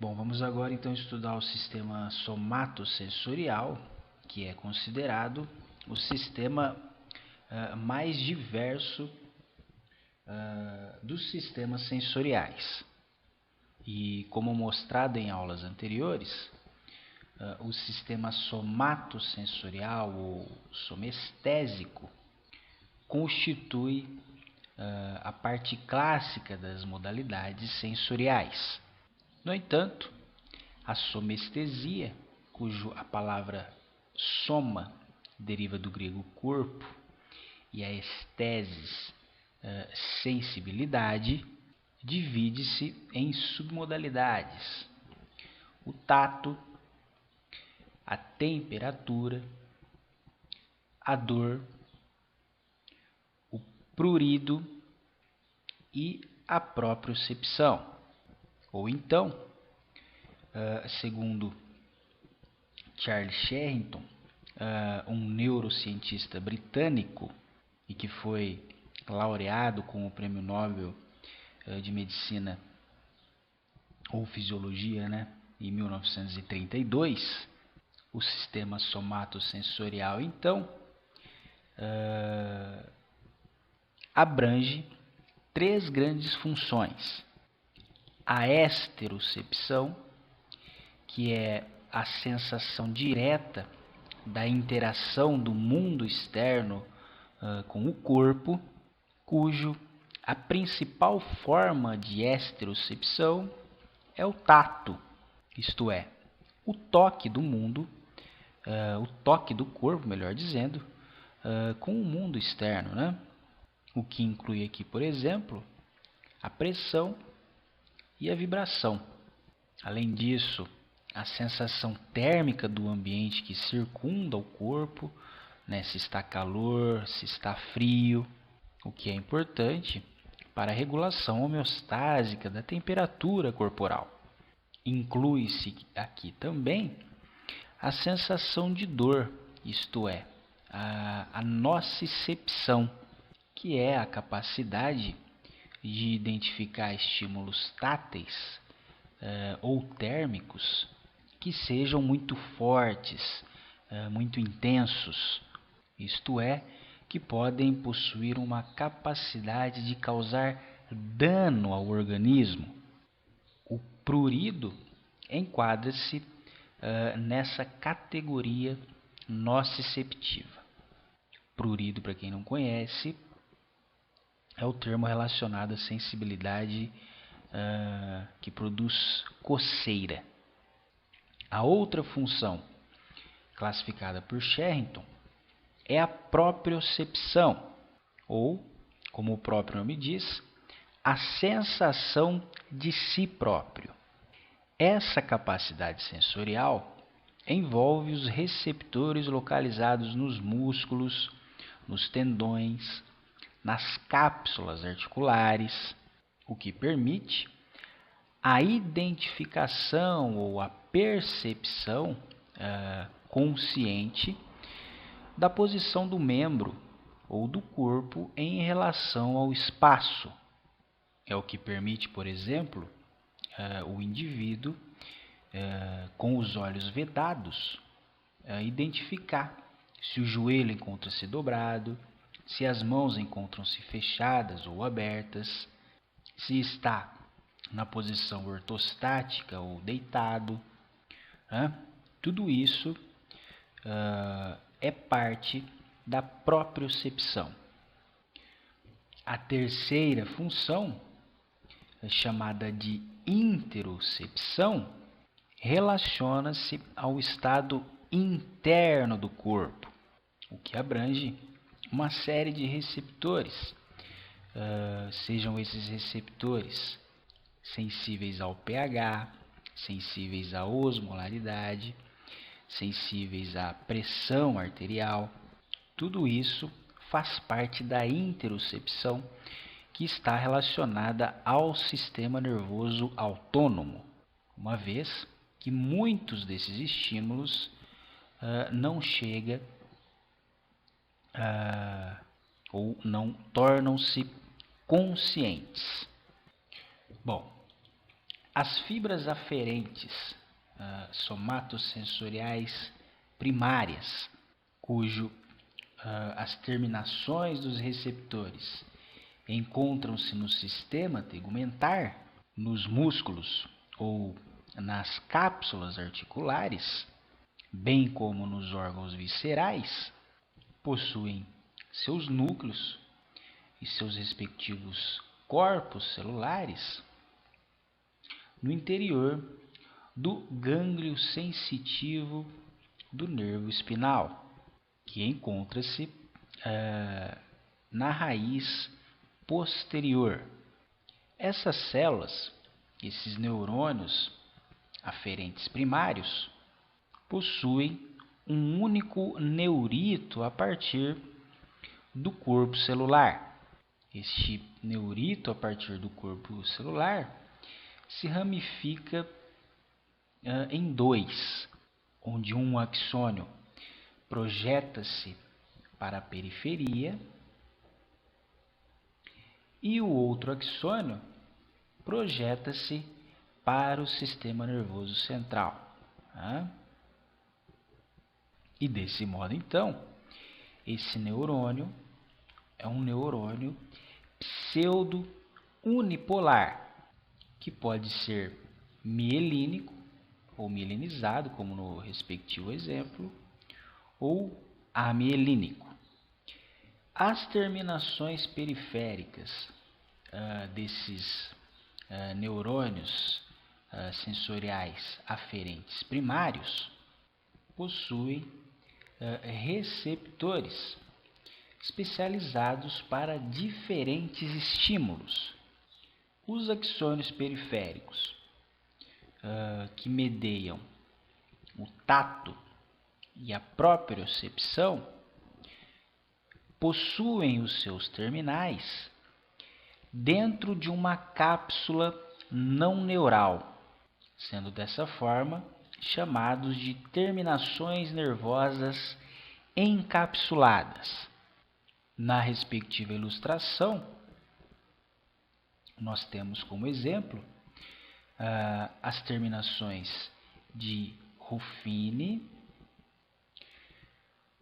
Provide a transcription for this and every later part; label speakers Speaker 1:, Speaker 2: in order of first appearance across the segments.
Speaker 1: Bom, vamos agora então estudar o sistema somatosensorial, que é considerado o sistema mais diverso dos sistemas sensoriais. E como mostrado em aulas anteriores, o sistema somatosensorial ou somestésico constitui a parte clássica das modalidades sensoriais. No entanto, a somestesia, cujo a palavra soma deriva do grego corpo e a estesis, sensibilidade, divide-se em submodalidades: o tato, a temperatura, a dor, o prurido e a propriocepção. Ou então, segundo Charles Sherrington, um neurocientista britânico e que foi laureado com o Prêmio Nobel de Medicina ou Fisiologia, em 1932, o sistema somatosensorial, então, abrange três grandes funções: a esterocepção, que é a sensação direta da interação do mundo externo com o corpo, cujo a principal forma de esterocepção é o tato, isto é, o toque do mundo, o toque do corpo, melhor dizendo, com o mundo externo, O que inclui aqui, por exemplo, a pressão e a vibração. Além disso, a sensação térmica do ambiente que circunda o corpo, se está calor, se está frio, o que é importante para a regulação homeostásica da temperatura corporal. Inclui-se aqui também a sensação de dor, isto é, a nocicepção, que é a capacidade de identificar estímulos táteis ou térmicos que sejam muito fortes, muito intensos, isto é, que podem possuir uma capacidade de causar dano ao organismo. O prurido enquadra-se nessa categoria nociceptiva. Prurido, para quem não conhece, é o termo relacionado à sensibilidade que produz coceira. A outra função, classificada por Sherrington, é a propriocepção, ou, como o próprio nome diz, a sensação de si próprio. Essa capacidade sensorial envolve os receptores localizados nos músculos, nos tendões, nas cápsulas articulares, o que permite a identificação ou a percepção consciente da posição do membro ou do corpo em relação ao espaço. É o que permite, por exemplo, o indivíduo, com os olhos vedados, identificar se o joelho encontra-se dobrado, se as mãos encontram-se fechadas ou abertas, se está na posição ortostática ou deitado. Tudo isso é parte da propriocepção. A terceira função, chamada de interocepção, relaciona-se ao estado interno do corpo, o que abrange uma série de receptores, sejam esses receptores sensíveis ao pH, sensíveis à osmolaridade, sensíveis à pressão arterial. Tudo isso faz parte da interocepção, que está relacionada ao sistema nervoso autônomo, uma vez que muitos desses estímulos não chegam ou não tornam-se conscientes. Bom, As fibras aferentes somatosensoriais primárias, cujo as terminações dos receptores encontram-se no sistema tegumentar, nos músculos ou nas cápsulas articulares, bem como nos órgãos viscerais, possuem seus núcleos e seus respectivos corpos celulares no interior do gânglio sensitivo do nervo espinal, que encontra-se na raiz posterior. Essas células, esses neurônios aferentes primários, possuem um único neurito a partir do corpo celular. Este neurito a partir do corpo celular se ramifica em dois, onde um axônio projeta-se para a periferia e o outro axônio projeta-se para o sistema nervoso central. E desse modo, então, esse neurônio é um neurônio pseudo-unipolar, que pode ser mielínico ou mielinizado, como no respectivo exemplo, ou amielínico. As terminações periféricas desses neurônios sensoriais aferentes primários possuem receptores especializados para diferentes estímulos. Os axônios periféricos, que medeiam o tato e a propriocepção, possuem os seus terminais dentro de uma cápsula não neural, sendo dessa forma chamados de terminações nervosas encapsuladas. Na respectiva ilustração, nós temos como exemplo as terminações de Ruffini,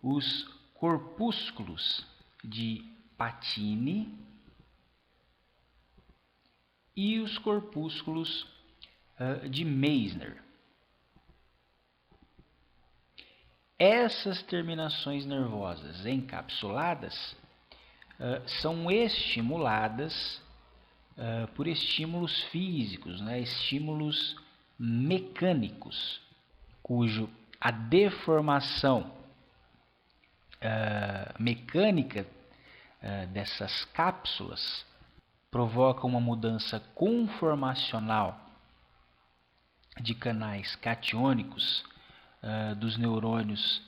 Speaker 1: os corpúsculos de Pacini e os corpúsculos de Meissner. Essas terminações nervosas encapsuladas são estimuladas por estímulos físicos, estímulos mecânicos, cujo a deformação mecânica dessas cápsulas provoca uma mudança conformacional de canais catiônicos dos neurônios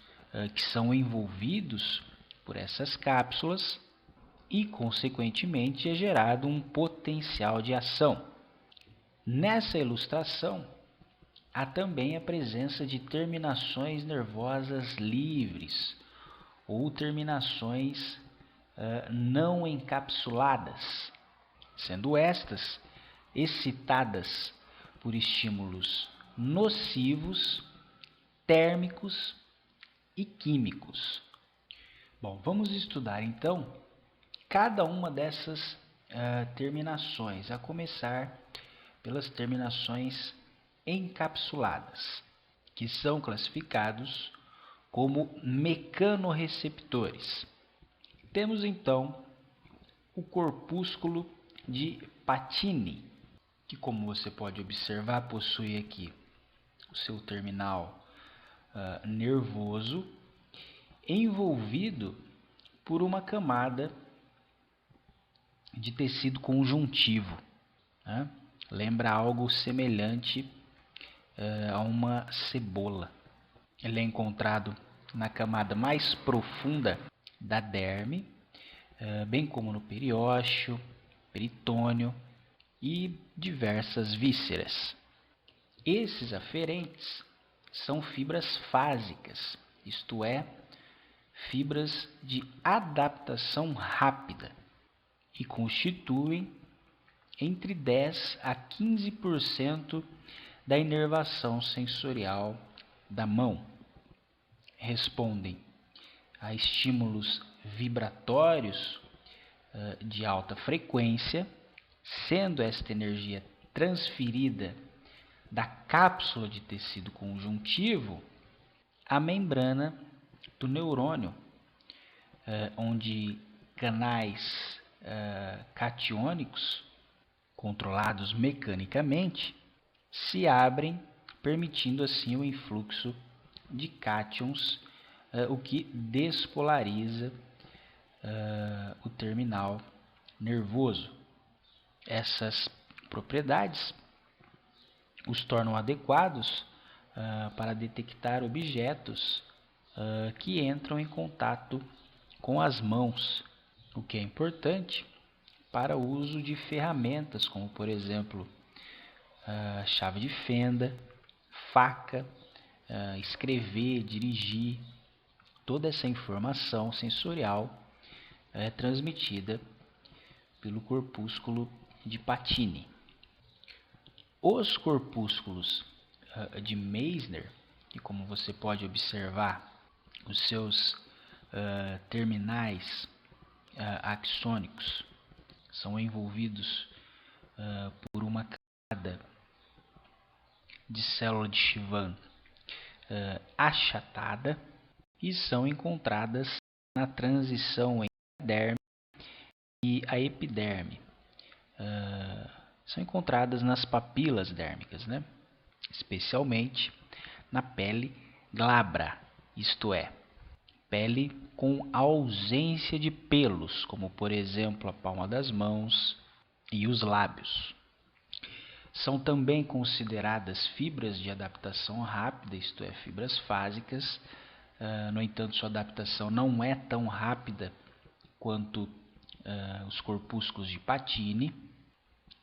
Speaker 1: que são envolvidos por essas cápsulas e, consequentemente, é gerado um potencial de ação. Nessa ilustração, há também a presença de terminações nervosas livres ou terminações não encapsuladas, sendo estas excitadas por estímulos nocivos, térmicos e químicos. Bom, vamos estudar então cada uma dessas terminações, a começar pelas terminações encapsuladas, que são classificados como mecanorreceptores. Temos então o corpúsculo de Pacini, que, como você pode observar, possui aqui o seu terminal nervoso envolvido por uma camada de tecido conjuntivo. Lembra algo semelhante a uma cebola. Ele é encontrado na camada mais profunda da derme, bem como no periósteo, peritônio e diversas vísceras. Esses aferentes são fibras fásicas, isto é, fibras de adaptação rápida, e constituem, entre 10 a 15% da inervação sensorial da mão. Respondem a estímulos vibratórios de alta frequência, sendo esta energia transferida da cápsula de tecido conjuntivo à membrana do neurônio, onde canais catiônicos, controlados mecanicamente, se abrem, permitindo assim o influxo de cátions, o que despolariza o terminal nervoso. Essas propriedades os tornam adequados para detectar objetos que entram em contato com as mãos, o que é importante para o uso de ferramentas como, por exemplo, chave de fenda, faca, escrever, dirigir. Toda essa informação sensorial é transmitida pelo corpúsculo de Pacini. Os corpúsculos de Meissner, que, como você pode observar, os seus terminais axônicos são envolvidos por uma camada de célula de Schwann achatada e são encontradas na transição entre a derme e a epiderme. São encontradas nas papilas dérmicas, né? Especialmente na pele glabra, isto é, pele com ausência de pelos, como por exemplo a palma das mãos e os lábios. São também consideradas fibras de adaptação rápida, isto é, fibras fásicas. No entanto, sua adaptação não é tão rápida quanto os corpúsculos de Pacini,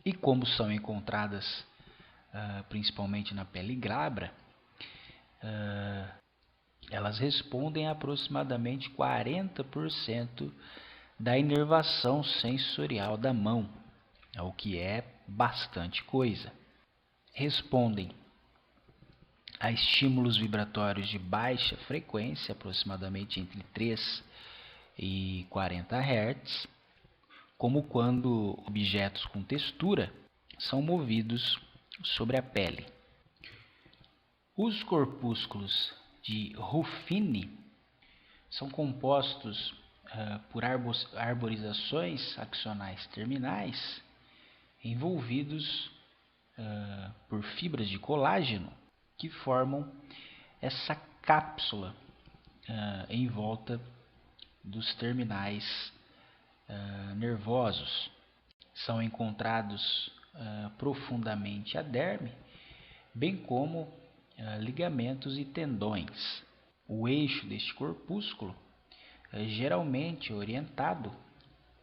Speaker 1: e como são encontradas principalmente na pele glabra, elas respondem a aproximadamente 40% da inervação sensorial da mão, o que é bastante coisa. Respondem a estímulos vibratórios de baixa frequência, aproximadamente entre 3 e 40 Hz, como quando objetos com textura são movidos sobre a pele. Os corpúsculos de Ruffini são compostos por arborizações axonais terminais envolvidos por fibras de colágeno que formam essa cápsula em volta dos terminais nervosos. São encontrados profundamente a derme, bem como ligamentos e tendões. O eixo deste corpúsculo é geralmente orientado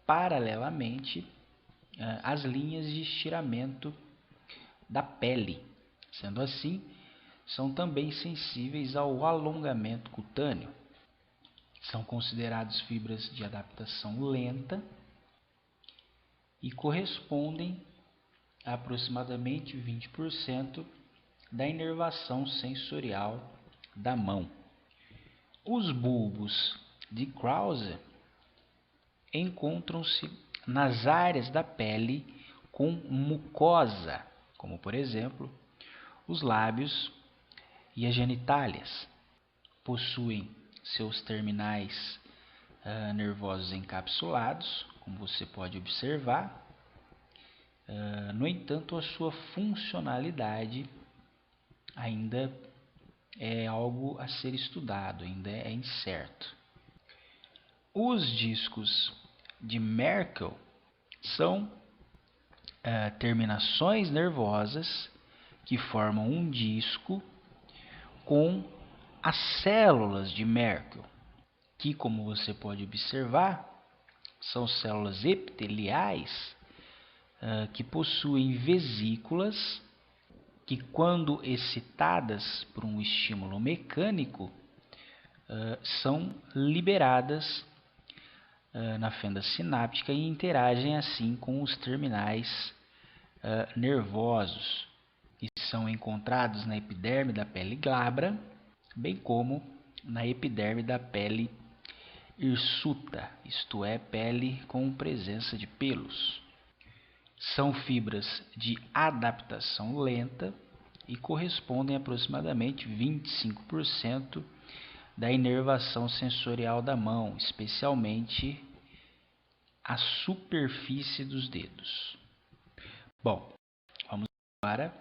Speaker 1: paralelamente às linhas de estiramento da pele. Sendo assim, são também sensíveis ao alongamento cutâneo. São considerados fibras de adaptação lenta e correspondem a aproximadamente 20% da inervação sensorial da mão. Os bulbos de Krause encontram-se nas áreas da pele com mucosa, como por exemplo os lábios e as genitálias. Possuem seus terminais nervosos encapsulados, como você pode observar. No entanto, a sua funcionalidade ainda é algo a ser estudado, ainda é incerto. Os discos de Merkel são terminações nervosas que formam um disco com as células de Merkel, que, como você pode observar, são células epiteliais que possuem vesículas que, quando excitadas por um estímulo mecânico, são liberadas na fenda sináptica e interagem assim com os terminais nervosos que são encontrados na epiderme da pele glabra, bem como na epiderme da pele hirsuta, isto é, pele com presença de pelos. São fibras de adaptação lenta e correspondem a aproximadamente 25% da inervação sensorial da mão, especialmente a superfície dos dedos. Bom, vamos para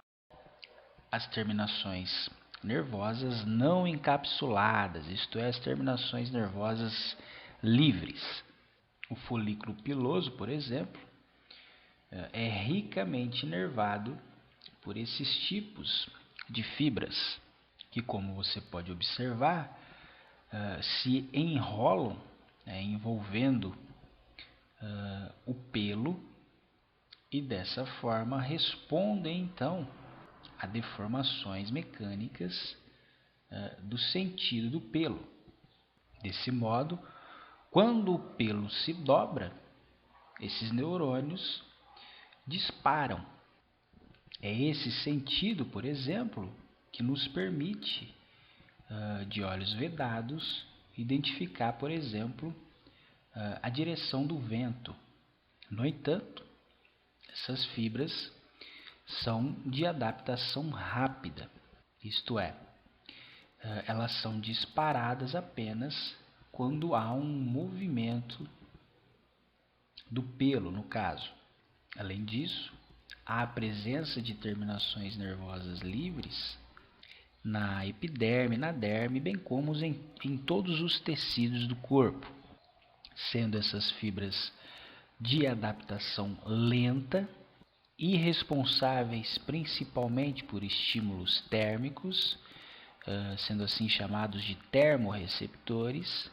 Speaker 1: as terminações nervosas não encapsuladas, isto é, as terminações nervosas livres. O folículo piloso, por exemplo, é ricamente inervado por esses tipos de fibras que, como você pode observar, se enrolam, envolvendo o pelo e dessa forma respondem então a deformações mecânicas do sentido do pelo. Desse modo, quando o pelo se dobra, esses neurônios disparam. É esse sentido, por exemplo, que nos permite, de olhos vedados, identificar, por exemplo, a direção do vento. No entanto, essas fibras são de adaptação rápida, isto é, elas são disparadas apenas quando há um movimento do pelo, no caso. Além disso, há a presença de terminações nervosas livres na epiderme, na derme, bem como em todos os tecidos do corpo, sendo essas fibras de adaptação lenta e responsáveis principalmente por estímulos térmicos, sendo assim chamados de termorreceptores,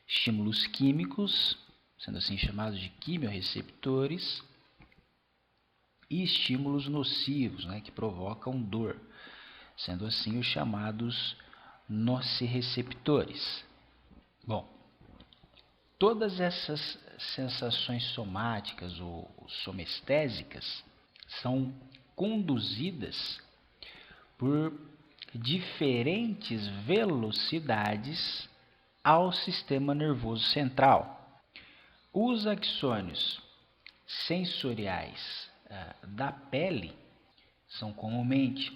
Speaker 1: estímulos químicos, sendo assim chamados de quimiorreceptores, e estímulos nocivos, que provocam dor, sendo assim os chamados nociceptores. Bom, todas essas sensações somáticas ou somestésicas são conduzidas por diferentes velocidades ao sistema nervoso central. Os axônios sensoriais da pele são comumente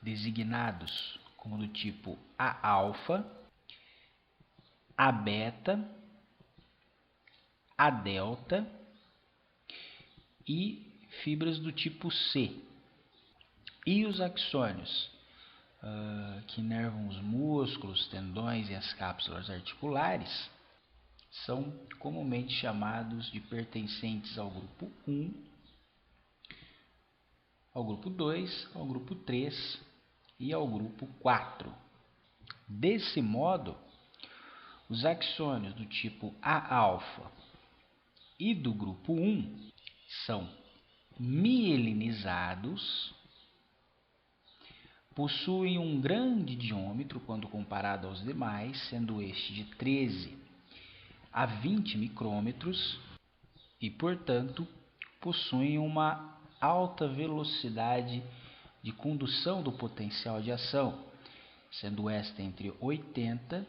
Speaker 1: designados como do tipo A-alfa, A-beta, A-delta e fibras do tipo C. E os axônios que inervam os músculos, tendões e as cápsulas articulares são comumente chamados de pertencentes ao grupo 1, ao grupo 2, ao grupo 3 e ao grupo 4. Desse modo, os axônios do tipo A-alfa e do grupo 1 são mielinizados, possuem um grande diâmetro quando comparado aos demais, sendo este de 13 a 20 micrômetros e, portanto, possuem uma alta velocidade de condução do potencial de ação, sendo esta entre 80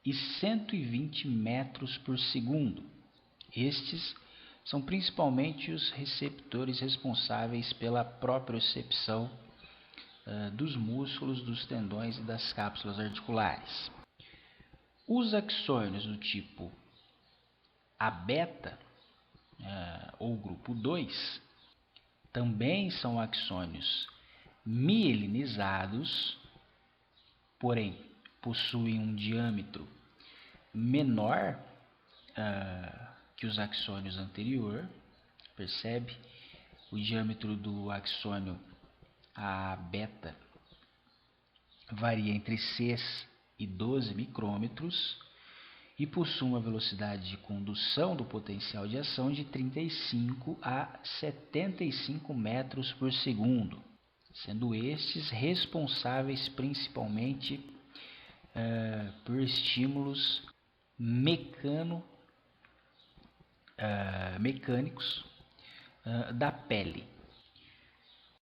Speaker 1: e 120 metros por segundo. Estes são principalmente os receptores responsáveis pela propriocepção dos músculos, dos tendões e das cápsulas articulares. Os axônios do tipo A-beta, ou grupo 2, também são axônios mielinizados, porém possuem um diâmetro menor que os axônios anterior. Percebe? O diâmetro do axônio A-beta varia entre 6 e 12 micrômetros e possui uma velocidade de condução do potencial de ação de 35 a 75 metros por segundo, sendo estes responsáveis principalmente por estímulos mecânicos da pele.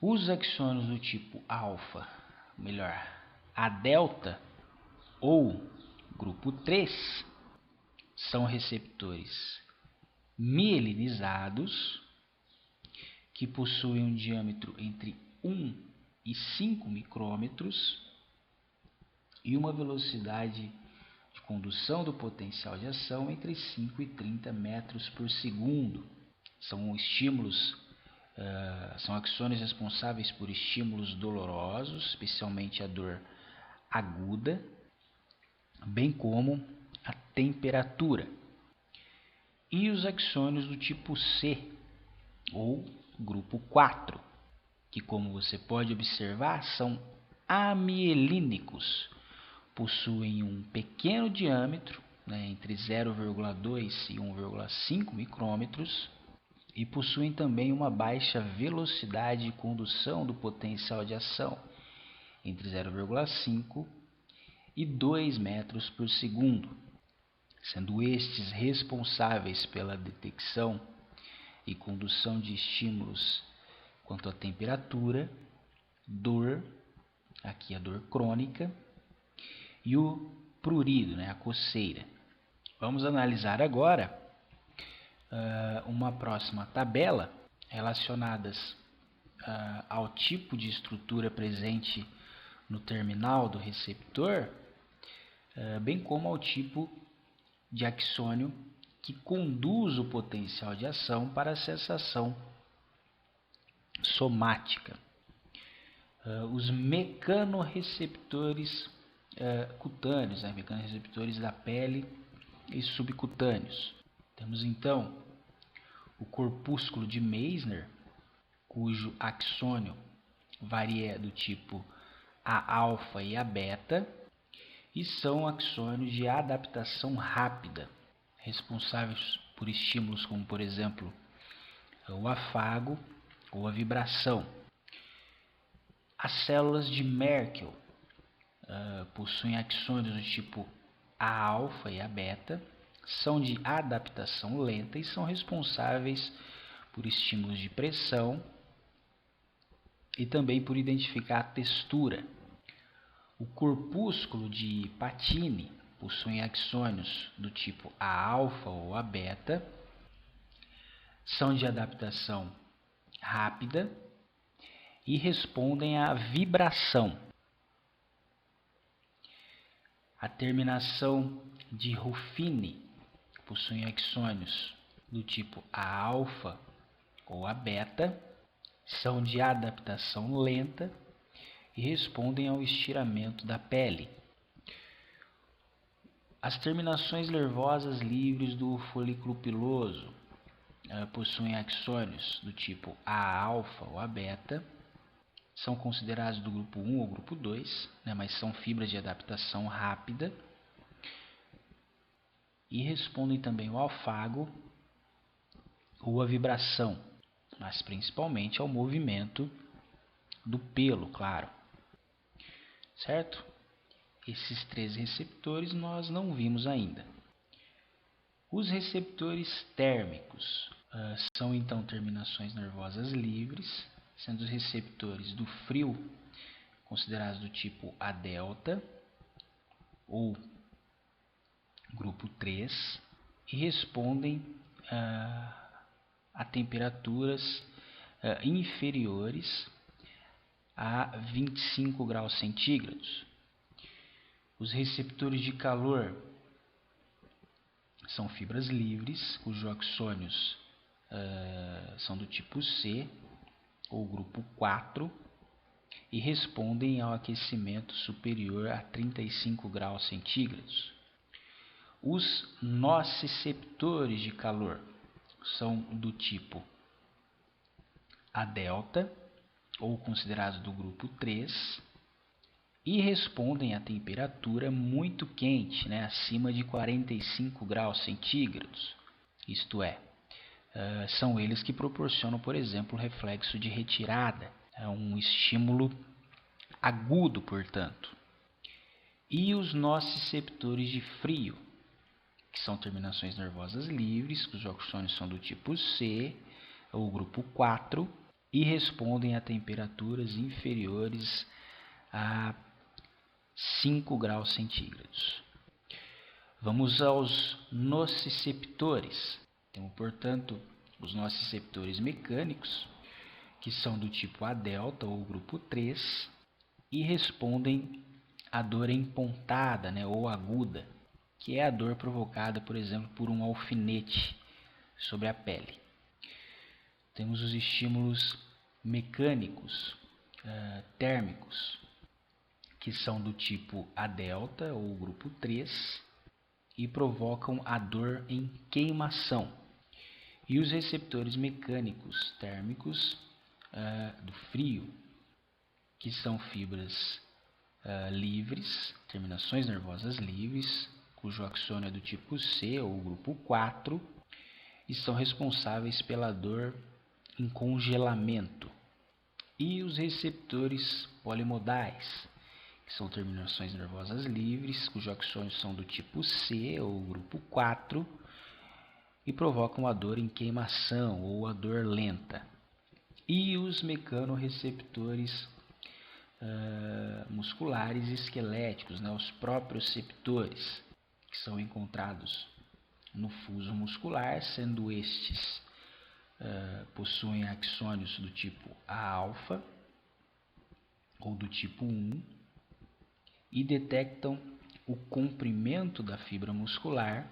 Speaker 1: Os axônios do tipo alfa, melhor, A delta ou grupo 3, são receptores mielinizados que possuem um diâmetro entre 1 e 5 micrômetros e uma velocidade de condução do potencial de ação entre 5 e 30 metros por segundo. São estímulos, são axônios responsáveis por estímulos dolorosos, especialmente a dor aguda, bem como a temperatura. E os axônios do tipo C, ou grupo 4, que, como você pode observar, são amielínicos, possuem um pequeno diâmetro, entre 0,2 e 1,5 micrômetros, e possuem também uma baixa velocidade de condução do potencial de ação, entre 0,5 e 2 metros por segundo, sendo estes responsáveis pela detecção e condução de estímulos quanto à temperatura, dor, aqui a dor crônica, e o prurido, a coceira. Vamos analisar agora uma próxima tabela relacionadas ao tipo de estrutura presente no terminal do receptor, bem como ao tipo de axônio que conduz o potencial de ação para a sensação somática. Os mecanorreceptores cutâneos, mecanorreceptores da pele e subcutâneos. Temos então o corpúsculo de Meissner, cujo axônio varia do tipo A alfa e A beta, e são axônios de adaptação rápida, responsáveis por estímulos como, por exemplo, o afago ou a vibração. As células de Merkel possuem axônios do tipo A alfa e A beta, são de adaptação lenta e são responsáveis por estímulos de pressão e também por identificar a textura. O corpúsculo de Pacini possui axônios do tipo A alfa ou A beta, são de adaptação rápida e respondem à vibração. A terminação de Ruffini possui axônios do tipo A alfa ou A beta, são de adaptação lenta e respondem ao estiramento da pele. As terminações nervosas livres do folículo piloso possuem axônios do tipo A alfa ou A beta, são considerados do grupo 1 ou grupo 2, mas são fibras de adaptação rápida e respondem também ao afago ou à vibração, mas principalmente ao movimento do pelo, claro. Certo? Esses 3 receptores nós não vimos ainda. Os receptores térmicos são então terminações nervosas livres, sendo os receptores do frio considerados do tipo A delta ou grupo 3 e respondem a temperaturas inferiores a 25 graus centígrados. Os receptores de calor são fibras livres, cujos axônios são do tipo C ou grupo 4 e respondem ao aquecimento superior a 35 graus centígrados. Os nociceptores de calor são do tipo A delta ou considerados do grupo 3 e respondem a temperatura muito quente, acima de 45 graus centígrados. Isto é, são eles que proporcionam, por exemplo, o reflexo de retirada, um estímulo agudo, portanto. E os nociceptores de frio, que são terminações nervosas livres, cujos axônios são do tipo C, ou grupo 4, e respondem a temperaturas inferiores a 5 graus centígrados. Vamos aos nociceptores. Temos, portanto, os nociceptores mecânicos, que são do tipo A delta ou grupo 3, e respondem à dor empontada, ou aguda, que é a dor provocada, por exemplo, por um alfinete sobre a pele. Temos os estímulos mecânicos, térmicos, que são do tipo A delta ou grupo 3 e provocam a dor em queimação. E os receptores mecânicos térmicos do frio, que são fibras livres, terminações nervosas livres, cujo axônio é do tipo C ou grupo 4, e são responsáveis pela dor em congelamento. E os receptores polimodais, que são terminações nervosas livres, cujos axônios são do tipo C ou grupo 4 e provocam a dor em queimação ou a dor lenta. E os mecanorreceptores musculares e esqueléticos, os proprioceptores, que são encontrados no fuso muscular, sendo estes possuem axônios do tipo A-alfa ou do tipo 1 e detectam o comprimento da fibra muscular,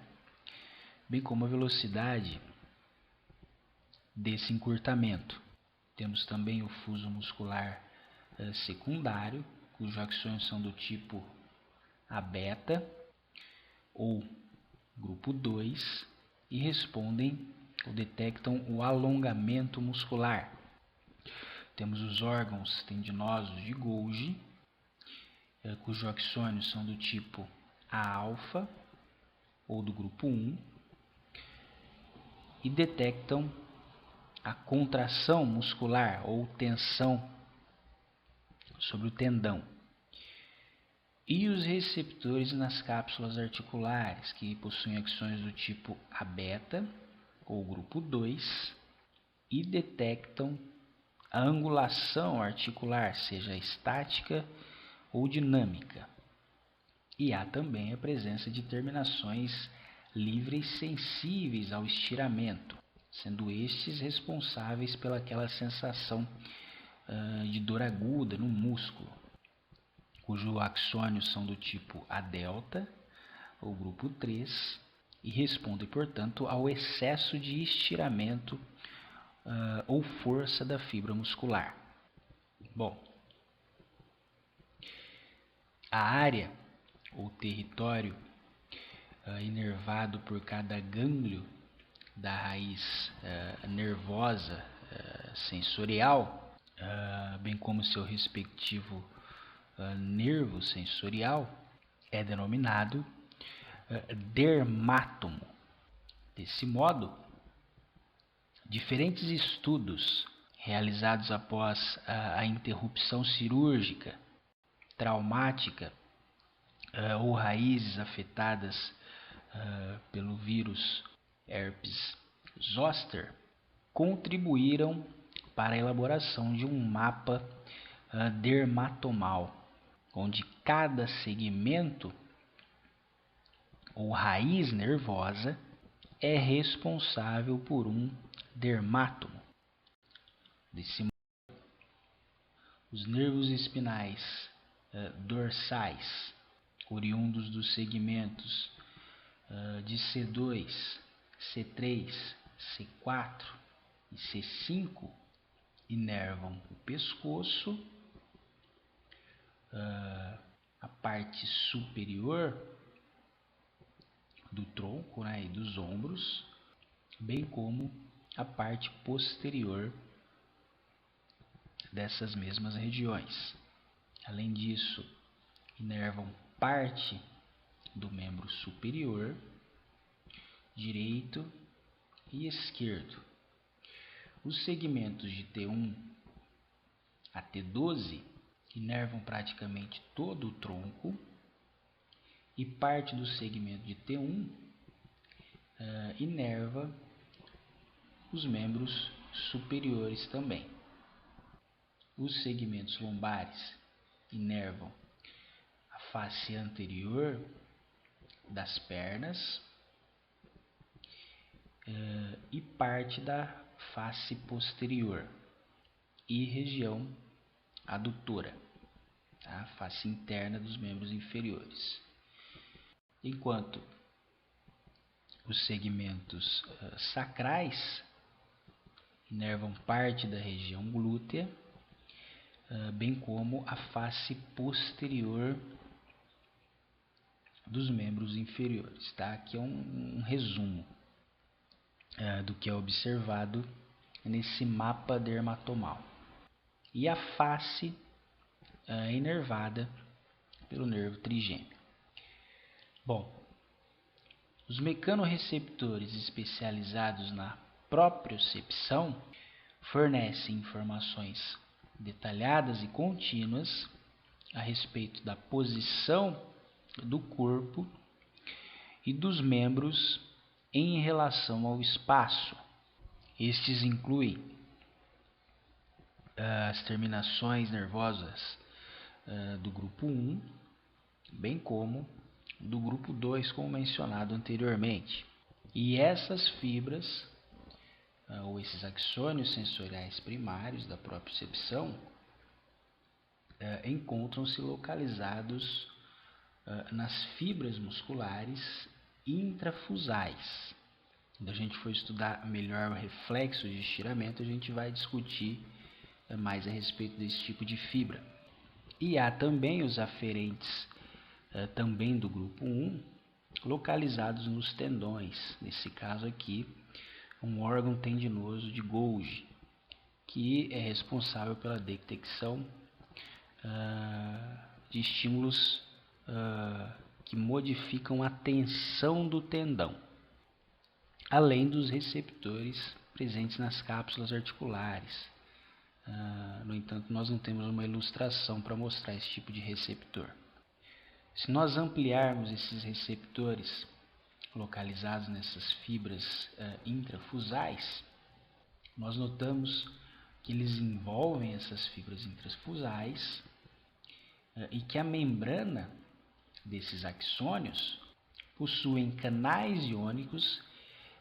Speaker 1: bem como a velocidade desse encurtamento. Temos também o fuso muscular secundário, cujos axônios são do tipo A-beta ou grupo 2 e respondem ou detectam o alongamento muscular. Temos os órgãos tendinosos de Golgi, cujos axônios são do tipo A-alfa ou do grupo 1 e detectam a contração muscular ou tensão sobre o tendão. E os receptores nas cápsulas articulares, que possuem axônios do tipo A-beta ou grupo 2 e detectam a angulação articular, seja estática ou dinâmica. E há também a presença de terminações livres sensíveis ao estiramento, sendo estes responsáveis pelaquela sensação de dor aguda no músculo, cujos axônios são do tipo A delta ou grupo 3 e respondem, portanto, ao excesso de estiramento ou força da fibra muscular. Bom, a área ou território inervado por cada gânglio da raiz nervosa sensorial, bem como seu respectivo nervo sensorial, é denominado dermátomo. Desse modo, diferentes estudos realizados após a interrupção cirúrgica, traumática ou raízes afetadas pelo vírus herpes zoster contribuíram para a elaboração de um mapa dermatomal, onde cada segmento ou raiz nervosa é responsável por um dermátomo. Desse modo, os nervos espinais dorsais, oriundos dos segmentos de C2, C3, C4 e C5, inervam o pescoço, a parte superior do tronco e dos ombros, bem como a parte posterior dessas mesmas regiões. Além disso, inervam parte do membro superior, direito e esquerdo. Os segmentos de T1 a T12 inervam praticamente todo o tronco e parte do segmento de T1 inerva os membros superiores também. Os segmentos lombares inervam a face anterior das pernas e parte da face posterior e região adutora, a face interna dos membros inferiores. Enquanto os segmentos sacrais inervam parte da região glútea, bem como a face posterior dos membros inferiores. Tá? Aqui é um resumo do que é observado nesse mapa dermatomal. E a face é inervada pelo nervo trigêmeo. Bom, os mecanorreceptores especializados na propriocepção fornecem informações detalhadas e contínuas a respeito da posição do corpo e dos membros em relação ao espaço. Estes incluem as terminações nervosas do grupo 1, bem como do grupo 2, como mencionado anteriormente. E essas fibras, ou esses axônios sensoriais primários da propriocepção, encontram-se localizados nas fibras musculares intrafusais. Quando a gente for estudar melhor o reflexo de estiramento, a gente vai discutir mais a respeito desse tipo de fibra. E há também os aferentes, também do grupo 1, localizados nos tendões. Nesse caso aqui, um órgão tendinoso de Golgi, que é responsável pela detecção de estímulos que modificam a tensão do tendão, além dos receptores presentes nas cápsulas articulares. No entanto, nós não temos uma ilustração para mostrar esse tipo de receptor. Se nós ampliarmos esses receptores localizados nessas fibras intrafusais, nós notamos que eles envolvem essas fibras intrafusais e que a membrana desses axônios possuem canais iônicos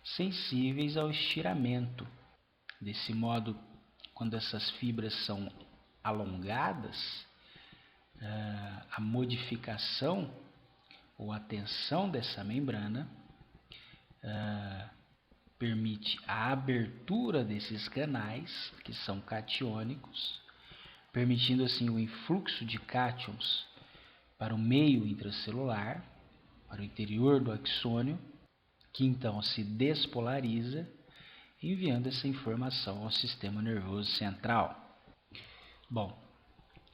Speaker 1: sensíveis ao estiramento. Desse modo, quando essas fibras são alongadas, a modificação ou a tensão dessa membrana permite a abertura desses canais, que são catiônicos, permitindo assim o influxo de cátions para o meio intracelular, para o interior do axônio, que então se despolariza, enviando essa informação ao sistema nervoso central. Bom,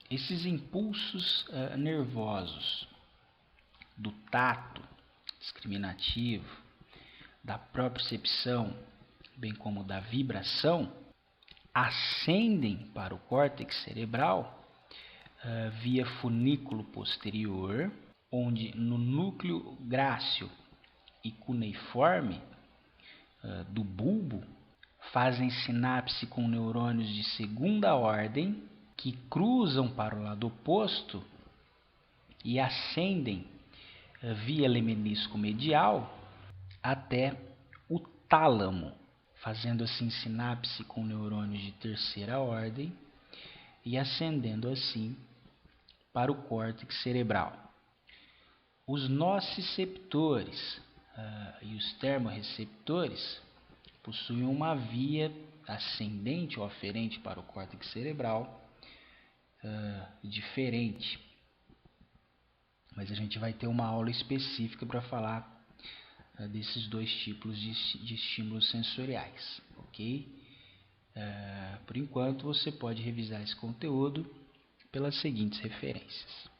Speaker 1: esses impulsos nervosos do tato discriminativo, da propriocepção, bem como da vibração, ascendem para o córtex cerebral via funículo posterior, onde no núcleo grácil e cuneiforme do bulbo fazem sinapse com neurônios de segunda ordem que cruzam para o lado oposto e ascendem via lemnisco medial até o tálamo, fazendo assim sinapse com neurônios de terceira ordem e ascendendo assim para o córtex cerebral. Os nociceptores e os termorreceptores possuem uma via ascendente ou aferente para o córtex cerebral diferente, mas a gente vai ter uma aula específica para falar desses dois tipos de estímulos sensoriais, ok? Por enquanto, você pode revisar esse conteúdo pelas seguintes referências.